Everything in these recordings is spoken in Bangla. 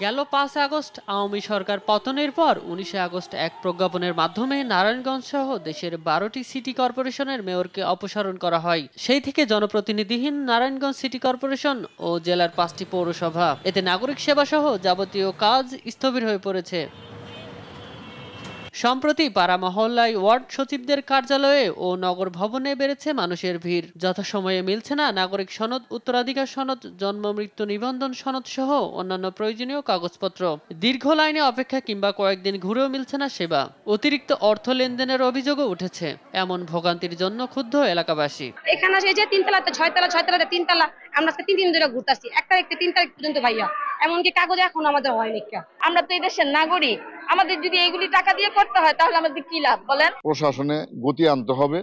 গেল ৫ আগস্ট আওয়ামী সরকার পতনের পর ১৯ আগস্ট এক প্রজ্ঞাপনের মাধ্যমে নারায়ণগঞ্জ সহ দেশের ১২টি সিটি কর্পোরেশনের মেয়রকে অপসারণ করা হয়। সেই থেকে জনপ্রতিনিধিহীন নারায়ণগঞ্জ সিটি কর্পোরেশন ও জেলার ৫টি পৌরসভা। এতে নাগরিক সেবা সহ যাবতীয় কাজ স্থবির হয়ে পড়েছে। সম্প্রতি পাড়া মহল্লায় ওয়ার্ড সচিবদের কার্যালয়ে ও নগর ভবনে বেড়েছে মানুষের ভিড়। যথাসময়ে মিলছে না নাগরিক সনদ, উত্তরাধিকার সনদ, জন্ম মৃত্যু নিবন্ধন সনদ সহ অন্যান্য প্রয়োজনীয় কাগজপত্র। দীর্ঘ লাইনে অপেক্ষা কিংবা কয়েকদিন ঘুরেও মিলছে না সেবা। অতিরিক্ত অর্থ লেনদেনের অভিযোগও উঠেছে। এমন ভোগান্তির জন্য ক্ষুব্ধ এলাকাবাসী। এখানে আসে যে ৩ তলাতে ৬ তলা, ৬ তলাতে ৩ তলা, আমরা আজকে ৩ দিন ধরে ঘুরতেছি। ১ তারিখ থেকে ৩ তারিখ পর্যন্ত ভাইয়া, এমনকি কাগজ এখন আমাদের হয়নি। আমরা তো এই দেশের নাগরিক, আমাদের যদি এইগুলি টাকা দিয়ে করতে হয় তাহলে আমাদের কি লাভ বলেন? প্রশাসনে গতি আনতে হবে,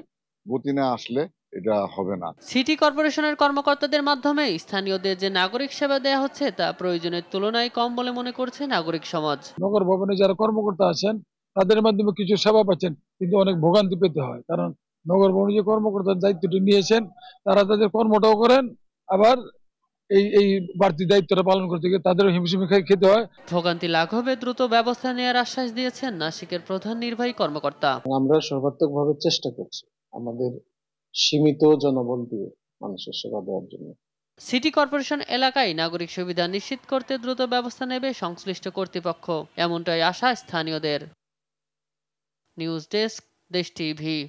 গতি না আসলে এটা হবে না। সিটি কর্পোরেশনের কর্মকর্তাদের মাধ্যমে স্থানীয়দের যে নাগরিক সেবা দেয়া হচ্ছে তা প্রয়োজনের তুলনায় কম বলে মনে করছে নাগরিক সমাজ। নগর ভবনে যারা কর্মকর্তা আছেন তাদের মাধ্যমে কিছু সেবা পাচ্ছেন, কিন্তু অনেক ভোগান্তি পেতে হয়। কারণ নগর ভবনে যে কর্মকর্তার দায়িত্বটি নিয়েছেন তারা তাদের কর্মটাও করেন, আবার এই বাড়তি দায়িত্বটা পালন করতে গিয়ে তাদেরও হিমশিম খেতে হয়। ভোগান্তি লাঘবে দ্রুত ব্যবস্থা নেওয়ার আশ্বাস দিয়েছেন নাসিকের প্রধান নির্বাহী কর্মকর্তা। আমরা সর্বাত্মকভাবে চেষ্টা করছি আমাদের সীমিত জনবল দিয়ে মানুষের সেবা দেওয়ার জন্য। সিটি কর্পোরেশন এলাকায় নাগরিক সুবিধা নিশ্চিত করতে দ্রুত ব্যবস্থা নেবে সংশ্লিষ্ট কর্তৃপক্ষ, এমনটাই আশা স্থানীয়দের। নিউজ ডেস্ক, দেশ টিভি।